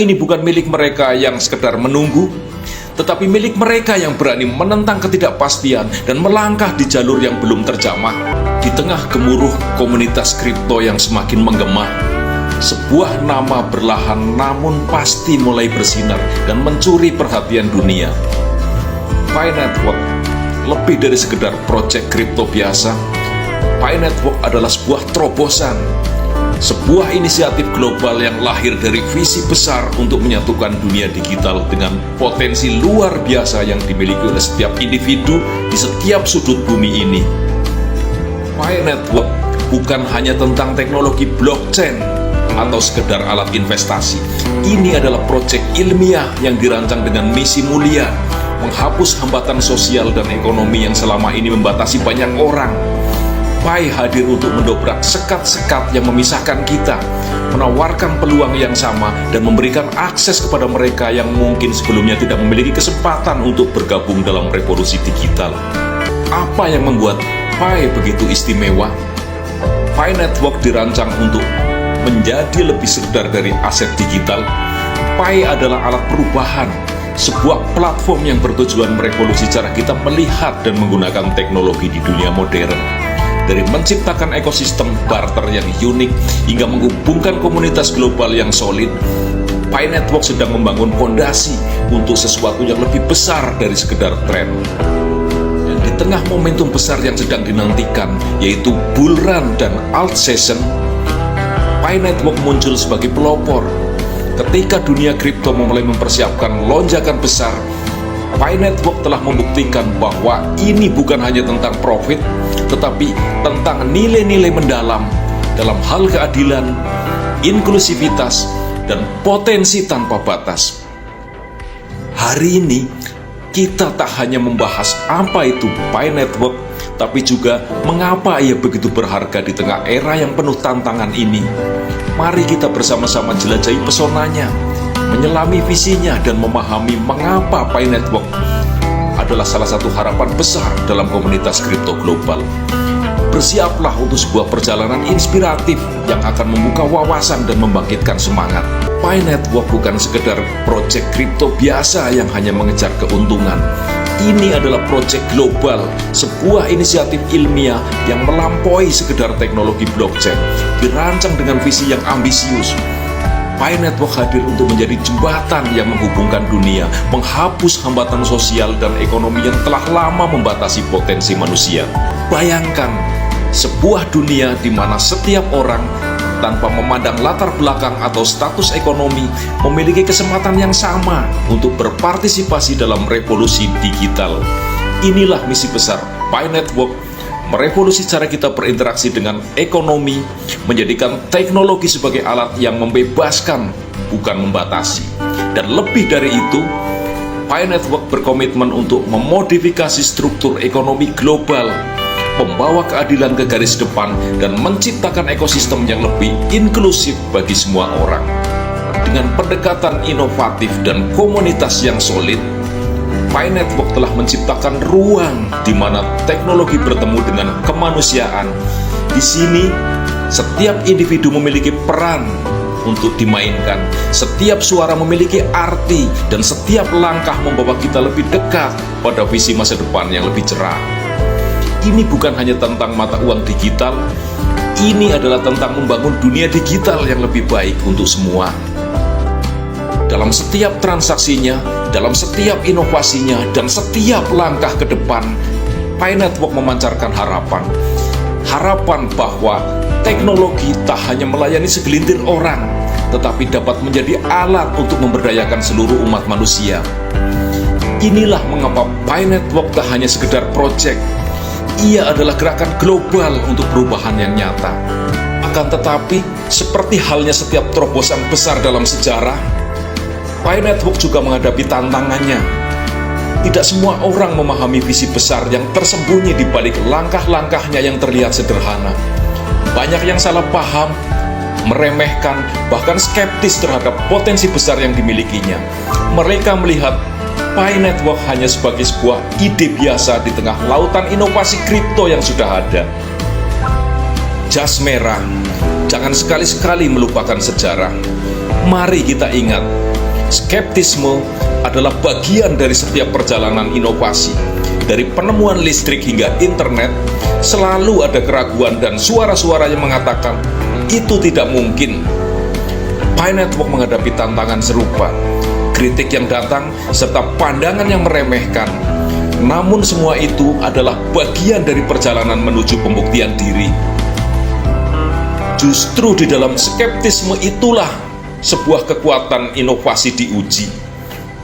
ini bukan milik mereka yang sekedar menunggu, tetapi milik mereka yang berani menentang ketidakpastian dan melangkah di jalur yang belum terjamah. Di tengah gemuruh komunitas kripto yang semakin menggema, sebuah nama berlahan namun pasti mulai bersinar dan mencuri perhatian dunia. Pi Network lebih dari sekedar proyek kripto biasa. Pi Network adalah sebuah terobosan, sebuah inisiatif global yang lahir dari visi besar untuk menyatukan dunia digital dengan potensi luar biasa yang dimiliki oleh setiap individu di setiap sudut bumi ini. Pi Network bukan hanya tentang teknologi blockchain atau sekedar alat investasi. Ini adalah proyek ilmiah yang dirancang dengan misi mulia, menghapus hambatan sosial dan ekonomi yang selama ini membatasi banyak orang. Pi hadir untuk mendobrak sekat-sekat yang memisahkan kita, menawarkan peluang yang sama, dan memberikan akses kepada mereka yang mungkin sebelumnya tidak memiliki kesempatan untuk bergabung dalam revolusi digital. Apa yang membuat Pi begitu istimewa? Pi Network dirancang untuk menjadi lebih sekedar dari aset digital. Pi adalah alat perubahan, sebuah platform yang bertujuan merevolusi cara kita melihat dan menggunakan teknologi di dunia modern. Dari menciptakan ekosistem barter yang unik hingga menghubungkan komunitas global yang solid, Pi Network sedang membangun fondasi untuk sesuatu yang lebih besar dari sekedar tren. Dan di tengah momentum besar yang sedang dinantikan, yaitu bull run dan alt season, Pi Network muncul sebagai pelopor. Ketika dunia kripto mulai mempersiapkan lonjakan besar, Pi Network telah membuktikan bahwa ini bukan hanya tentang profit, tetapi tentang nilai-nilai mendalam dalam hal keadilan, inklusivitas, dan potensi tanpa batas. Hari ini, kita tak hanya membahas apa itu Pi Network, tapi juga mengapa ia begitu berharga di tengah era yang penuh tantangan ini. Mari kita bersama-sama jelajahi pesonanya, menyelami visinya, dan memahami mengapa Pi Network adalah salah satu harapan besar dalam komunitas kripto global. Bersiaplah untuk sebuah perjalanan inspiratif yang akan membuka wawasan dan membangkitkan semangat. Pi Network bukan sekedar proyek kripto biasa yang hanya mengejar keuntungan. Ini adalah proyek global, sebuah inisiatif ilmiah yang melampaui sekedar teknologi blockchain, dirancang dengan visi yang ambisius. Pi Network hadir untuk menjadi jembatan yang menghubungkan dunia, menghapus hambatan sosial dan ekonomi yang telah lama membatasi potensi manusia. Bayangkan, sebuah dunia di mana setiap orang, tanpa memandang latar belakang atau status ekonomi, memiliki kesempatan yang sama untuk berpartisipasi dalam revolusi digital. Inilah misi besar Pi Network, merevolusi cara kita berinteraksi dengan ekonomi, menjadikan teknologi sebagai alat yang membebaskan, bukan membatasi. Dan lebih dari itu, Pi Network berkomitmen untuk memodifikasi struktur ekonomi global, membawa keadilan ke garis depan, dan menciptakan ekosistem yang lebih inklusif bagi semua orang. Dengan pendekatan inovatif dan komunitas yang solid, Pi Network telah menciptakan ruang di mana teknologi bertemu dengan kemanusiaan. Di sini, setiap individu memiliki peran untuk dimainkan, setiap suara memiliki arti, dan setiap langkah membawa kita lebih dekat pada visi masa depan yang lebih cerah. Ini bukan hanya tentang mata uang digital, ini adalah tentang membangun dunia digital yang lebih baik untuk semua. Dalam setiap transaksinya, dalam setiap inovasinya, dan setiap langkah ke depan, Pi Network memancarkan harapan. Harapan bahwa teknologi tak hanya melayani segelintir orang, tetapi dapat menjadi alat untuk memberdayakan seluruh umat manusia. Inilah mengapa Pi Network tak hanya sekedar proyek, ia adalah gerakan global untuk perubahan yang nyata. Akan tetapi, seperti halnya setiap terobosan besar dalam sejarah, Pi Network juga menghadapi tantangannya. Tidak semua orang memahami visi besar yang tersembunyi di balik langkah-langkahnya yang terlihat sederhana. Banyak yang salah paham, meremehkan, bahkan skeptis terhadap potensi besar yang dimilikinya. Mereka melihat Pi Network hanya sebagai sebuah ide biasa di tengah lautan inovasi kripto yang sudah ada. Jas merah, jangan sekali-sekali melupakan sejarah. Mari kita ingat Skeptisme adalah bagian dari setiap perjalanan inovasi. Dari penemuan listrik hingga internet, selalu ada keraguan dan suara-suara yang mengatakan itu tidak mungkin. Pi Network menghadapi tantangan serupa, kritik yang datang serta pandangan yang meremehkan. Namun semua itu adalah bagian dari perjalanan menuju pembuktian diri. Justru di dalam skeptisme itulah sebuah kekuatan inovasi diuji.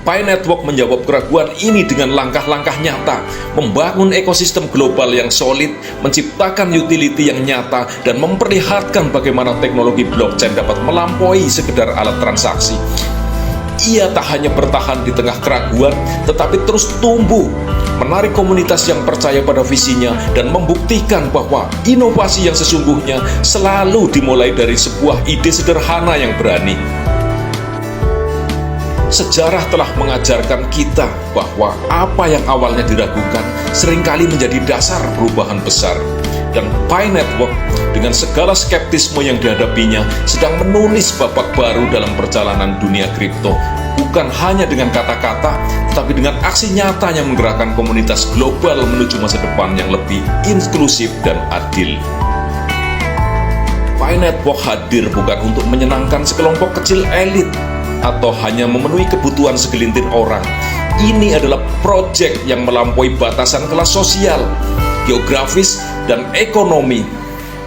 Pi Network menjawab keraguan ini dengan langkah-langkah nyata, membangun ekosistem global yang solid, menciptakan utility yang nyata, dan memperlihatkan bagaimana teknologi blockchain dapat melampaui sekedar alat transaksi. Ia tak hanya bertahan di tengah keraguan, tetapi terus tumbuh, menarik komunitas yang percaya pada visinya, dan membuktikan bahwa inovasi yang sesungguhnya selalu dimulai dari sebuah ide sederhana yang berani. Sejarah telah mengajarkan kita bahwa apa yang awalnya diragukan seringkali menjadi dasar perubahan besar. Dan Pi Network dengan segala skeptisme yang dihadapinya sedang menulis babak baru dalam perjalanan dunia kripto. Bukan hanya dengan kata-kata, tetapi dengan aksi nyata yang menggerakkan komunitas global menuju masa depan yang lebih inklusif dan adil. Pi Network hadir bukan untuk menyenangkan sekelompok kecil elit, atau hanya memenuhi kebutuhan segelintir orang. Ini adalah proyek yang melampaui batasan kelas sosial, geografis, dan ekonomi.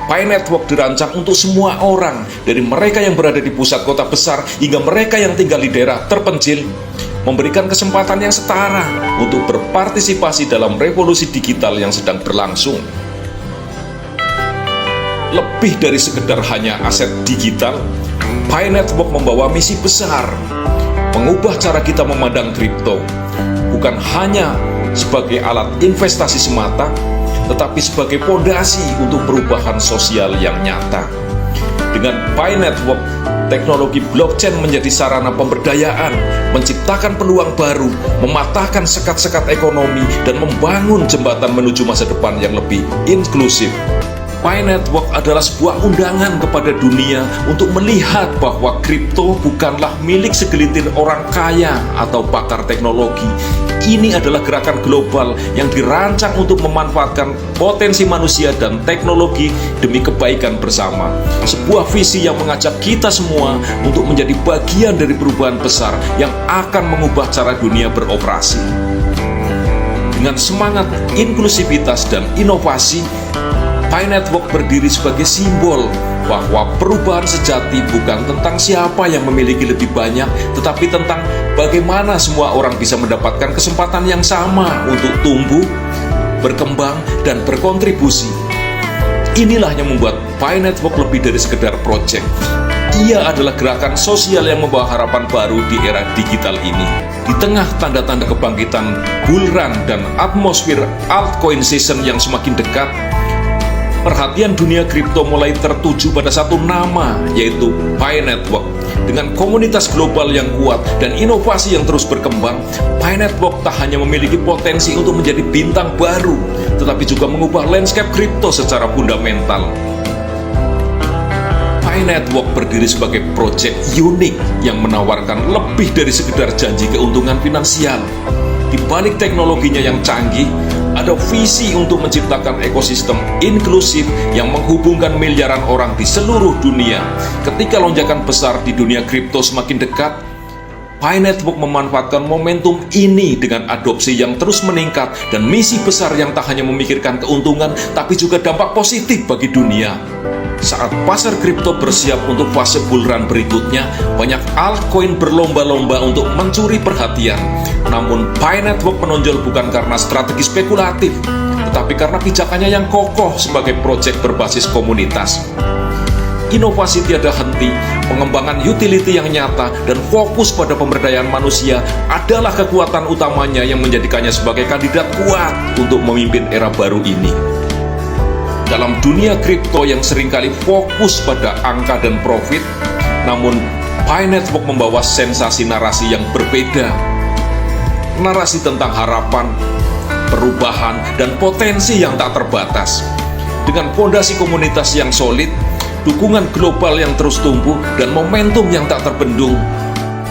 Pi Network dirancang untuk semua orang, dari mereka yang berada di pusat kota besar hingga mereka yang tinggal di daerah terpencil, memberikan kesempatan yang setara untuk berpartisipasi dalam revolusi digital yang sedang berlangsung. Lebih dari sekedar hanya aset digital, Pi Network membawa misi besar, mengubah cara kita memandang kripto, bukan hanya sebagai alat investasi semata, tetapi sebagai fondasi untuk perubahan sosial yang nyata. Dengan Pi Network, teknologi blockchain menjadi sarana pemberdayaan, menciptakan peluang baru, mematahkan sekat-sekat ekonomi, dan membangun jembatan menuju masa depan yang lebih inklusif. Pi Network adalah sebuah undangan kepada dunia untuk melihat bahwa kripto bukanlah milik segelintir orang kaya atau pakar teknologi. Ini adalah gerakan global yang dirancang untuk memanfaatkan potensi manusia dan teknologi demi kebaikan bersama. Sebuah visi yang mengajak kita semua untuk menjadi bagian dari perubahan besar yang akan mengubah cara dunia beroperasi. Dengan semangat inklusivitas dan inovasi, Pi Network berdiri sebagai simbol bahwa perubahan sejati bukan tentang siapa yang memiliki lebih banyak, tetapi tentang bagaimana semua orang bisa mendapatkan kesempatan yang sama untuk tumbuh, berkembang, dan berkontribusi. Inilah yang membuat Pi Network lebih dari sekedar proyek. Ia adalah gerakan sosial yang membawa harapan baru di era digital ini. Di tengah tanda-tanda kebangkitan bull run dan atmosfer altcoin season yang semakin dekat, perhatian dunia kripto mulai tertuju pada satu nama, yaitu Pi Network. Dengan komunitas global yang kuat dan inovasi yang terus berkembang, Pi Network tak hanya memiliki potensi untuk menjadi bintang baru, tetapi juga mengubah landscape kripto secara fundamental. Pi Network berdiri sebagai proyek unik yang menawarkan lebih dari sekedar janji keuntungan finansial. Di balik teknologinya yang canggih, ada visi untuk menciptakan ekosistem inklusif yang menghubungkan miliaran orang di seluruh dunia. Ketika lonjakan besar di dunia kripto semakin dekat, Pi Network memanfaatkan momentum ini dengan adopsi yang terus meningkat dan misi besar yang tak hanya memikirkan keuntungan, tapi juga dampak positif bagi dunia. Saat pasar kripto bersiap untuk fase bull run berikutnya, banyak altcoin berlomba-lomba untuk mencuri perhatian. Namun Pi Network menonjol bukan karena strategi spekulatif, tetapi karena pijakannya yang kokoh sebagai proyek berbasis komunitas. Inovasi tiada henti, pengembangan utility yang nyata, dan fokus pada pemberdayaan manusia adalah kekuatan utamanya yang menjadikannya sebagai kandidat kuat untuk memimpin era baru ini. Dalam dunia kripto yang seringkali fokus pada angka dan profit, namun Pi Network membawa sensasi narasi yang berbeda. Narasi tentang harapan, perubahan, dan potensi yang tak terbatas. Dengan fondasi komunitas yang solid, dukungan global yang terus tumbuh, dan momentum yang tak terbendung,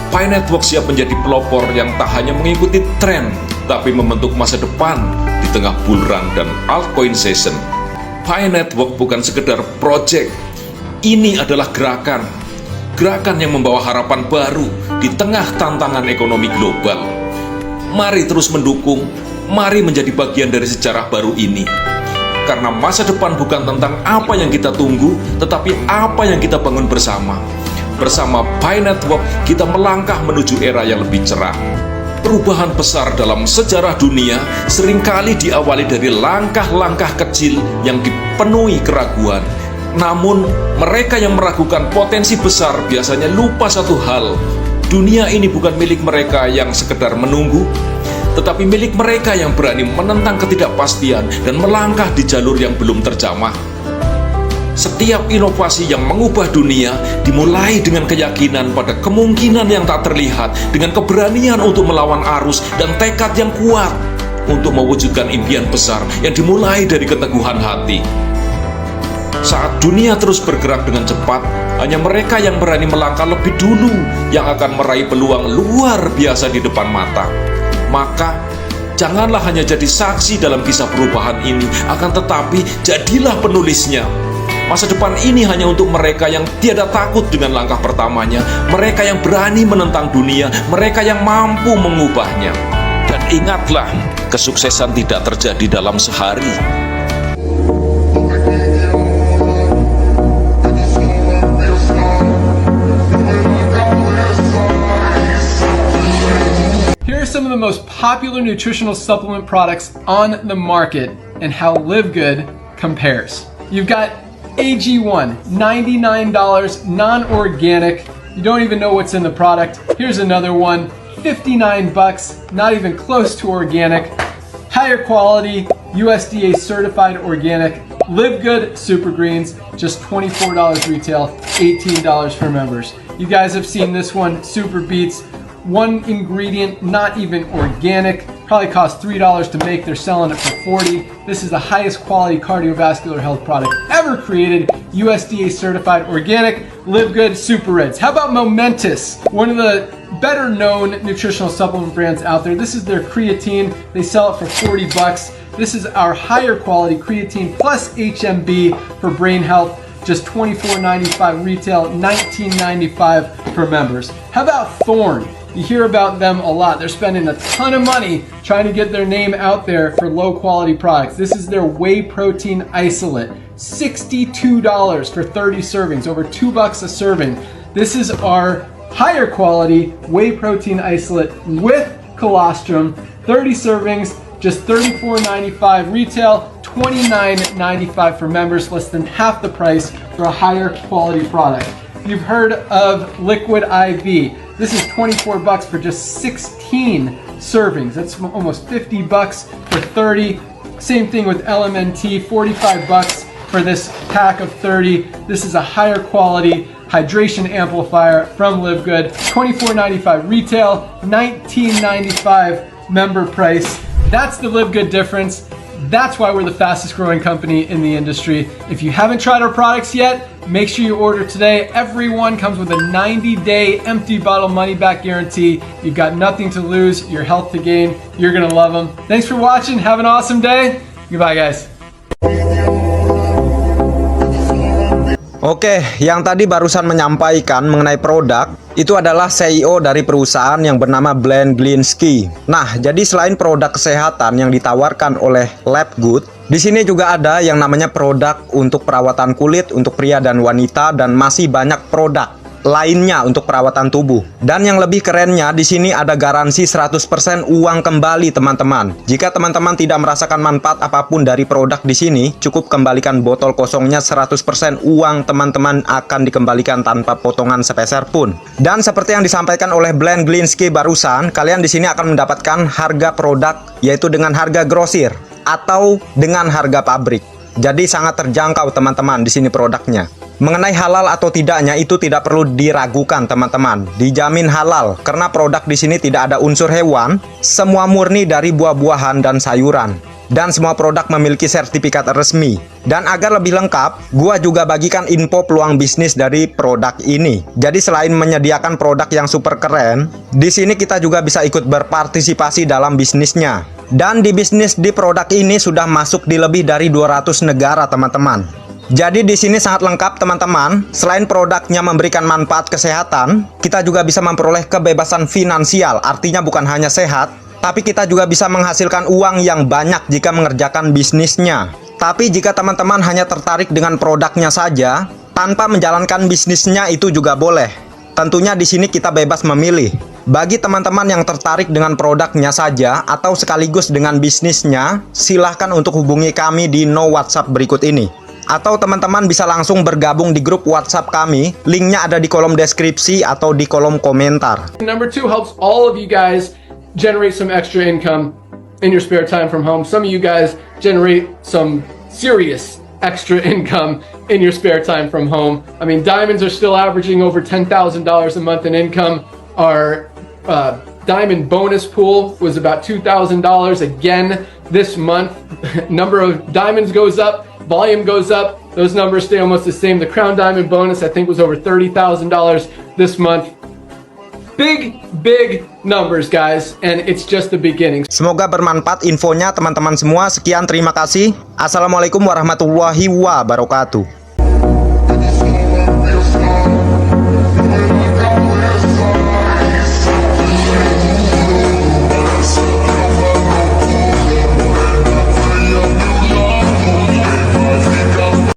Pi Network siap menjadi pelopor yang tak hanya mengikuti tren, tapi membentuk masa depan di tengah bull run dan altcoin season. Pi Network bukan sekedar project, ini adalah gerakan yang membawa harapan baru di tengah tantangan ekonomi global. Mari terus mendukung, mari menjadi bagian dari sejarah baru ini. Karena masa depan bukan tentang apa yang kita tunggu, tetapi apa yang kita bangun bersama. Bersama Pi Network, kita melangkah menuju era yang lebih cerah. Perubahan besar dalam sejarah dunia seringkali diawali dari langkah-langkah kecil yang dipenuhi keraguan. Namun, mereka yang meragukan potensi besar biasanya lupa satu hal. Dunia ini bukan milik mereka yang sekedar menunggu, tetapi milik mereka yang berani menentang ketidakpastian dan melangkah di jalur yang belum terjamah. Setiap inovasi yang mengubah dunia dimulai dengan keyakinan pada kemungkinan yang tak terlihat, dengan keberanian untuk melawan arus dan tekad yang kuat untuk mewujudkan impian besar yang dimulai dari keteguhan hati. Saat dunia terus bergerak dengan cepat, hanya mereka yang berani melangkah lebih dulu yang akan meraih peluang luar biasa di depan mata. Maka, janganlah hanya jadi saksi dalam kisah perubahan ini, akan tetapi jadilah penulisnya. Masa depan ini hanya untuk mereka yang tiada takut dengan langkah pertamanya, mereka yang berani menentang dunia, mereka yang mampu mengubahnya. Dan ingatlah, kesuksesan tidak terjadi dalam sehari. Here are some of the most popular nutritional supplement products on the market and how Live Good compares. You've got AG1, $99, non-organic. You don't even know what's in the product. Here's another one, $59, not even close to organic. Higher quality, USDA certified organic. Live Good Super Greens, just $24 retail, $18 for members. You guys have seen this one, Super Beets. One ingredient, not even organic, probably cost $3 to make. They're selling it for $40. This is the highest quality cardiovascular health product ever created, USDA certified organic. Live Good Super Reds. How about Momentous, one of the better known nutritional supplement brands out there? This is their creatine. They sell it for $40. This is our higher quality creatine plus HMB for brain health. Just $24.95 retail, $19.95 for members. How about Thorne? You hear about them a lot. They're spending a ton of money trying to get their name out there for low quality products. This is their whey protein isolate, $62 for 30 servings, over $2 a serving. This is our higher quality whey protein isolate with colostrum, 30 servings, just $34.95 retail, $29.95 for members, less than half the price for a higher quality product. You've heard of Liquid IV. This is $24 for just 16 servings. That's almost $50 for 30. Same thing with LMNT, $45 for this pack of 30. This is a higher quality hydration amplifier from Live Good. $24.95 retail, $19.95 member price. That's the Live Good difference. That's why we're the fastest growing company in the industry. If you haven't tried our products yet, make sure you order today. Every one comes with a 90-day empty bottle money back guarantee. You've got nothing to lose, your health to gain. You're gonna love them. Thanks for watching. Have an awesome day. Goodbye, guys. Oke, yang tadi barusan menyampaikan mengenai produk itu adalah CEO dari perusahaan yang bernama Glenn Glinsky. Nah, jadi selain produk kesehatan yang ditawarkan oleh Live Good, di sini juga ada yang namanya produk untuk perawatan kulit untuk pria dan wanita, dan masih banyak produk lainnya untuk perawatan tubuh. Dan yang lebih kerennya, di sini ada garansi 100% uang kembali, teman-teman. Jika teman-teman tidak merasakan manfaat apapun dari produk di sini, cukup kembalikan botol kosongnya, 100% uang teman-teman akan dikembalikan tanpa potongan sepeser pun. Dan seperti yang disampaikan oleh Glenn Glinsky barusan, kalian di sini akan mendapatkan harga produk yaitu dengan harga grosir atau dengan harga pabrik. Jadi sangat terjangkau, teman-teman, di sini produknya. Mengenai halal atau tidaknya itu tidak perlu diragukan, teman-teman. Dijamin halal karena produk di sini tidak ada unsur hewan, semua murni dari buah-buahan dan sayuran. dan semua produk memiliki sertifikat resmi. Dan agar lebih lengkap, gua juga bagikan info peluang bisnis dari produk ini. Jadi selain menyediakan produk yang super keren, di sini kita juga bisa ikut berpartisipasi dalam bisnisnya. Dan di bisnis di produk ini sudah masuk di lebih dari 200 negara, teman-teman. Jadi di sini sangat lengkap, teman-teman. Selain produknya memberikan manfaat kesehatan, kita juga bisa memperoleh kebebasan finansial. Artinya bukan hanya sehat, tapi kita juga bisa menghasilkan uang yang banyak jika mengerjakan bisnisnya. Tapi jika teman-teman hanya tertarik dengan produknya saja, tanpa menjalankan bisnisnya itu juga boleh. Tentunya di sini kita bebas memilih. Bagi teman-teman yang tertarik dengan produknya saja atau sekaligus dengan bisnisnya, silahkan untuk hubungi kami di no WhatsApp berikut ini. Atau teman-teman bisa langsung bergabung di grup WhatsApp kami, linknya ada di kolom deskripsi atau di kolom komentar. Number 2 helps all of you guys generate some extra income in your spare time from home. Some of you guys generate some serious extra income in your spare time from home. I mean, diamonds are still averaging over $10,000 a month in income. Our diamond bonus pool was about $2,000 again this month. Number of diamonds goes up, volume goes up, those numbers stay almost the same. The crown diamond bonus I think was over $30,000 this month. Big numbers, guys, and it's just the beginning. Semoga bermanfaat infonya teman-teman semua. Sekian, terima kasih. Assalamualaikum warahmatullahi wabarakatuh.